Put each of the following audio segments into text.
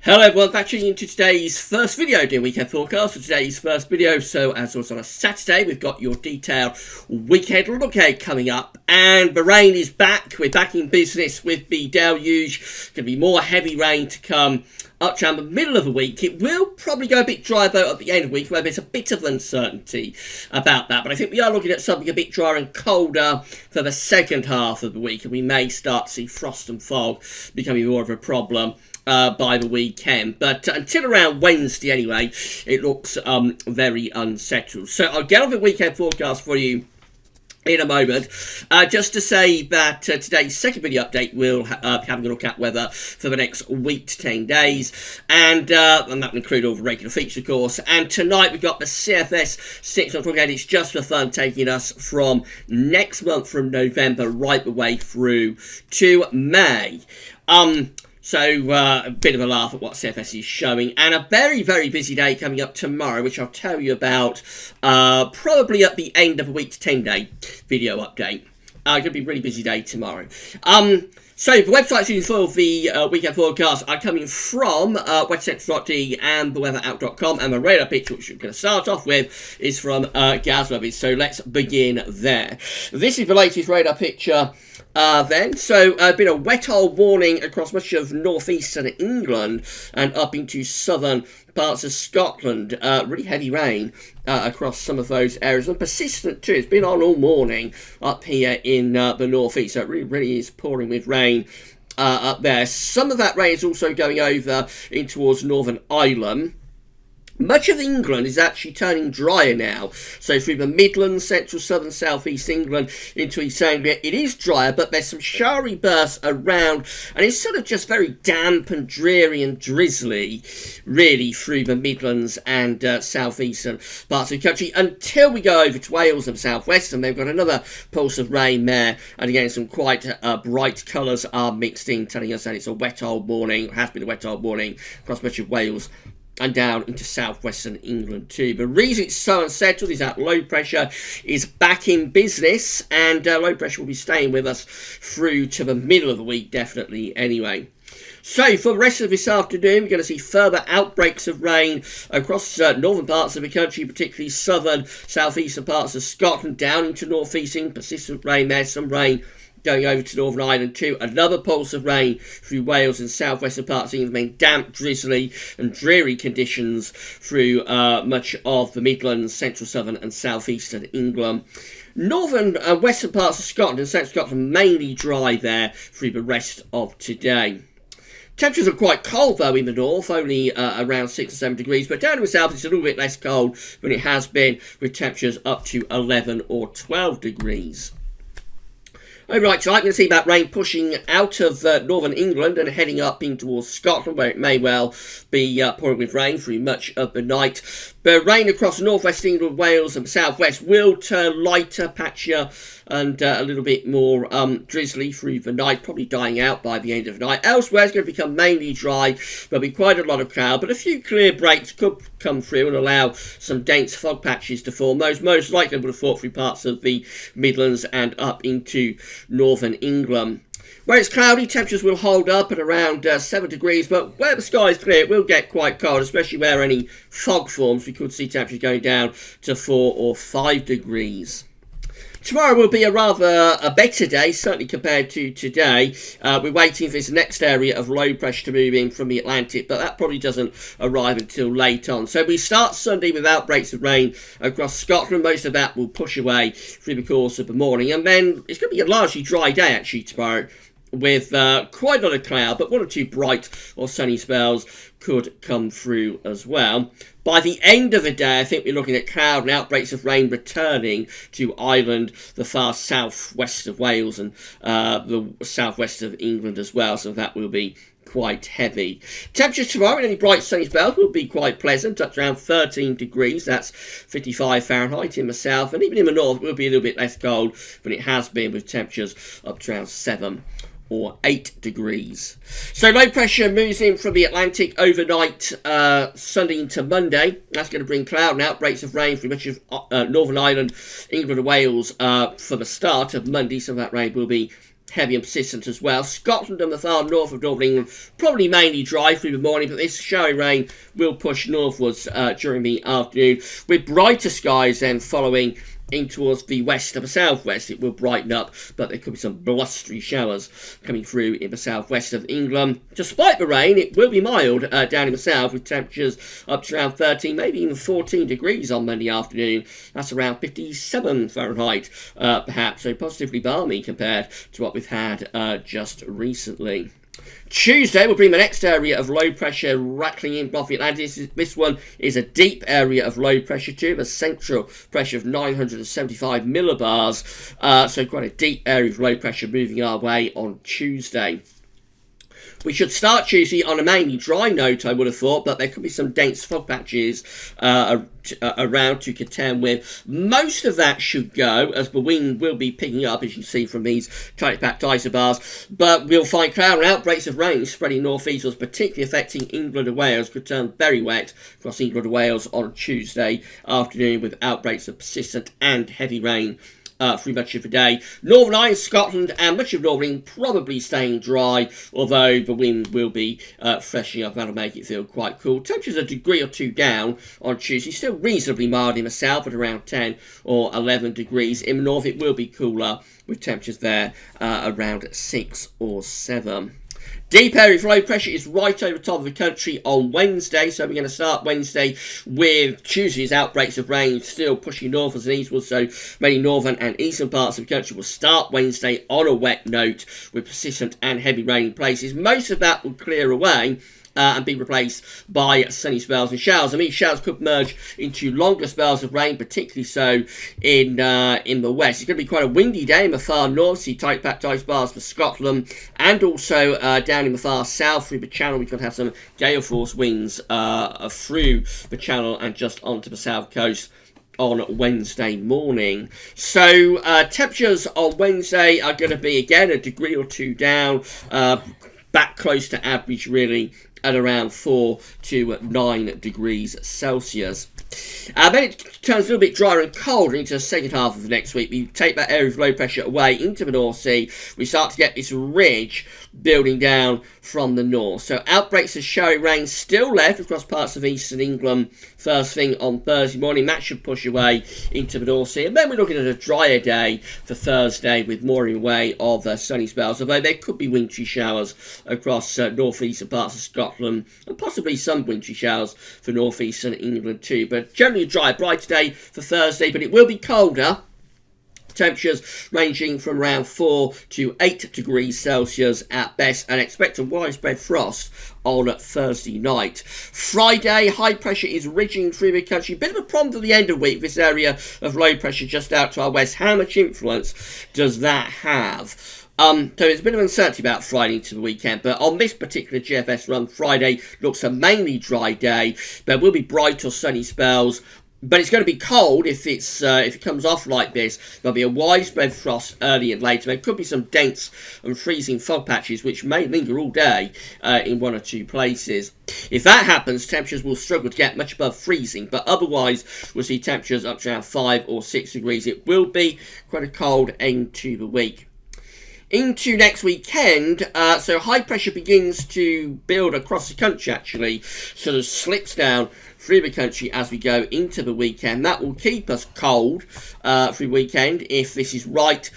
Hello everyone, back tuning into today's first video, doing weekend forecast for today's first video. So as always on a Saturday, we've got your detailed weekend look ahead coming up, and the rain is back. We're back in business with the deluge. Going to be more heavy rain to come up around the middle of the week. It will probably go a bit dry though at the end of the week, where there's a bit of uncertainty about that. But I think we are looking at something a bit drier and colder for the second half of the week, and we may start to see frost and fog becoming more of a problem by the weekend. But until around Wednesday anyway, it looks very unsettled. So I'll get on the weekend forecast for you in a moment. Just to say that today's second video update will be having a look at weather for the next week to 10 days, and that will include all the regular features, of course. And tonight we've got the CFS 6 month look ahead. It's just for fun, taking us from next month, from November right the way through to May. So a bit of a laugh at what CFS is showing, and a very, very busy day coming up tomorrow, which I'll tell you about probably at the end of a week to 10 day video update. Going to be a really busy day tomorrow. So the websites used for the weekend forecast are coming from weathercentral.de and theweatherout.com, and the radar picture, which we're going to start off with, is from Gazweather. So let's begin there. This is the latest radar picture. So been a wet hole warning across much of northeastern England and up into southern parts of Scotland. Really heavy rain across some of those areas, and persistent too. It's been on all morning up here in the northeast, so it really is pouring with rain up there. Some of that rain is also going over in towards Northern Ireland. Much of England is actually turning drier now. So through the Midlands, central, southern, southeast England into East Anglia, it is drier, but there's some showery bursts around, and it's sort of just very damp and dreary and drizzly, really, through the Midlands and southeastern parts of the country, until we go over to Wales and southwest, and they've got another pulse of rain there, and again some quite bright colours are mixed in, telling us that it's a wet old morning, has been a wet old morning across much of Wales and down into southwestern England too. The reason it's so unsettled is that low pressure is back in business, and low pressure will be staying with us through to the middle of the week, definitely anyway. So for the rest of this afternoon, we're going to see further outbreaks of rain across northern parts of the country, particularly southern, southeastern parts of Scotland, down into northeastern, persistent rain there, some rain going over to Northern Ireland too. Another pulse of rain through Wales and southwestern parts of England, meaning damp, drizzly and dreary conditions through much of the Midlands, central, southern and southeastern England. Northern and western parts of Scotland and central Scotland mainly dry there through the rest of today. Temperatures are quite cold though in the north, only around 6 or 7 degrees, but down in the south it's a little bit less cold than it has been, with temperatures up to 11 or 12 degrees. Alright, so I'm going to see that rain pushing out of northern England and heading up in towards Scotland, where it may well be pouring with rain through much of the night. But rain across northwest England, Wales and southwest will turn lighter, patchier and a little bit more drizzly through the night, probably dying out by the end of the night. Elsewhere it's going to become mainly dry. There'll be quite a lot of cloud, but a few clear breaks could come through and allow some dense fog patches to form. Those most likely would have fought through parts of the Midlands and up into northern England. Where it's cloudy, temperatures will hold up at around 7 degrees, but where the sky is clear, it will get quite cold, especially where any fog forms. We could see temperatures going down to 4 or 5 degrees. Tomorrow will be a better day, certainly compared to today. We're waiting for this next area of low pressure to move in from the Atlantic, but that probably doesn't arrive until late on. So we start Sunday with outbreaks of rain across Scotland. Most of that will push away through the course of the morning, and then it's going to be a largely dry day actually tomorrow, with quite a lot of cloud, but 1 or 2 bright or sunny spells could come through as well. By the end of the day, I think we're looking at cloud and outbreaks of rain returning to Ireland, the far southwest of Wales and the southwest of England as well, so that will be quite heavy. Temperatures tomorrow in any bright sunny spells will be quite pleasant, up to around 13 degrees, that's 55 Fahrenheit in the south, and even in the north it will be a little bit less cold than it has been, with temperatures up to around 7 or 8 degrees. So low pressure moves in from the Atlantic overnight, Sunday into Monday. That's going to bring cloud and outbreaks of rain through much of Northern Ireland, England and Wales for the start of Monday. Some of that rain will be heavy and persistent as well. Scotland and the far north of northern England probably mainly dry through the morning, but this showery rain will push northwards during the afternoon, with brighter skies then following in towards the west of the southwest. It will brighten up, but there could be some blustery showers coming through in the southwest of England. Despite the rain, it will be mild down in the south, with temperatures up to around 13, maybe even 14 degrees on Monday afternoon. That's around 57 Fahrenheit, perhaps, so positively balmy compared to what we've had just recently. Tuesday will bring the next area of low pressure rattling in off the Atlantic. This one is a deep area of low pressure too, a central pressure of 975 millibars, so quite a deep area of low pressure moving our way on Tuesday. We should start Tuesday on a mainly dry note, I would have thought, but there could be some dense fog patches around to contend with. Most of that should go, as the wind will be picking up, as you can see from these tightly packed isobars, but we'll find cloud and outbreaks of rain spreading northeastwards, particularly affecting England and Wales. Could turn very wet across England and Wales on Tuesday afternoon, with outbreaks of persistent and heavy rain through much of the day. Northern Ireland, Scotland and much of Northern England probably staying dry, although the wind will be freshening up. That'll make it feel quite cool. Temperatures a degree or two down on Tuesday, still reasonably mild in the south at around 10 or 11 degrees. In the north it will be cooler, with temperatures there around 6 or 7. Deep area of low pressure is right over the top of the country on Wednesday, so we're going to start Wednesday with Tuesday's outbreaks of rain still pushing northwards and eastwards, so many northern and eastern parts of the country will start Wednesday on a wet note with persistent and heavy rain in places. Most of that will clear away and be replaced by sunny spells and showers. I mean, showers could merge into longer spells of rain, particularly so in the west. It's going to be quite a windy day in the far north, see tight packed ice bars for Scotland, and also down in the far south through the channel. We could have some gale force winds through the channel and just onto the south coast on Wednesday morning. So temperatures on Wednesday are going to be again a degree or two down, back close to average really, at around 4 to 9 degrees Celsius. Then it turns a little bit drier and colder into the second half of next week. We take that area of low pressure away into the North Sea. We start to get this ridge building down from the north. So outbreaks of showery rain still left across parts of eastern England first thing on Thursday morning. That should push away into the North Sea. And then we're looking at a drier day for Thursday with more in the way of sunny spells, although there could be wintry showers across northeastern parts of Scotland and possibly some wintry showers for northeastern England too. But generally a dry, bright day for Thursday, but it will be colder. Temperatures ranging from around 4 to 8 degrees Celsius at best, and expect a widespread frost on Thursday night. Friday, high pressure is ridging through the country. Bit of a problem for the end of the week, this area of low pressure just out to our west. How much influence does that have? So there's a bit of uncertainty about Friday into the weekend, but on this particular GFS run, Friday looks a mainly dry day. There will be bright or sunny spells, but it's going to be cold if it comes off like this. There'll be a widespread frost early and later. There could be some dense and freezing fog patches which may linger all day in one or two places. If that happens, temperatures will struggle to get much above freezing, but otherwise we'll see temperatures up to around 5 or 6 degrees. It will be quite a cold end to the week. Into next weekend, so high pressure begins to build across the country actually, sort of slips down through the country as we go into the weekend. That will keep us cold through the weekend. If this is right,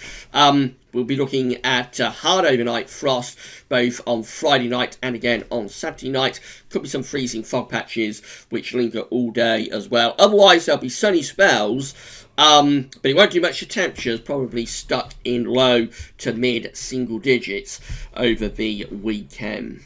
we'll be looking at hard overnight frost both on Friday night and again on Saturday night. Could be some freezing fog patches which linger all day as well. Otherwise there'll be sunny spells, but it won't do much to temperatures, probably stuck in low to mid single digits over the weekend.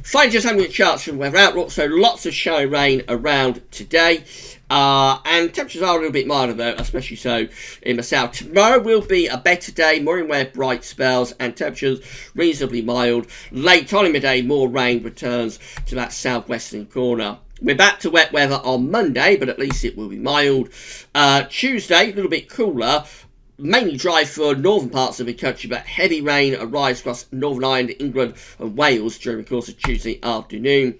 Finally, just having a charts from weather outlook, so lots of showery rain around today, and temperatures are a little bit milder though, especially so in the south. Tomorrow will be a better day, more in way of bright spells and temperatures reasonably mild. Late on in the day, more rain returns to that southwestern corner. We're back to wet weather on Monday, but at least it will be mild. Tuesday, a little bit cooler. Mainly dry for northern parts of the country, but heavy rain arrives across Northern Ireland, England and Wales during the course of Tuesday afternoon.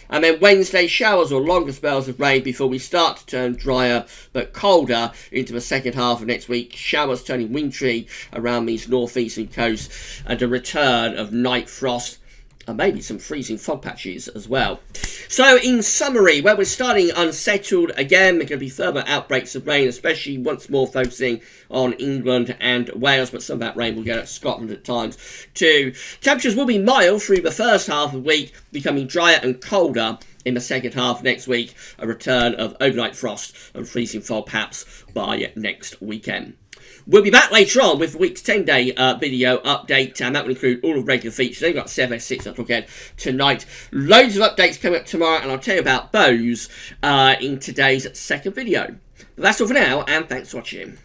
And then Wednesday, showers or longer spells of rain before we start to turn drier but colder into the second half of next week. Showers turning wintry around these northeastern coasts, and a return of night frost and maybe some freezing fog patches as well. So in summary, where we're starting unsettled again, there are going to be further outbreaks of rain, especially once more focusing on England and Wales, but some of that rain will get at Scotland at times too. Temperatures will be mild through the first half of the week, becoming drier and colder in the second half next week. A return of overnight frost and freezing fog perhaps by next weekend. We'll be back later on with the week's 10-day video update, and that will include all of the regular features. They've got 7S6 I'll talk again tonight. Loads of updates coming up tomorrow, and I'll tell you about those in today's second video. But that's all for now, and thanks for watching.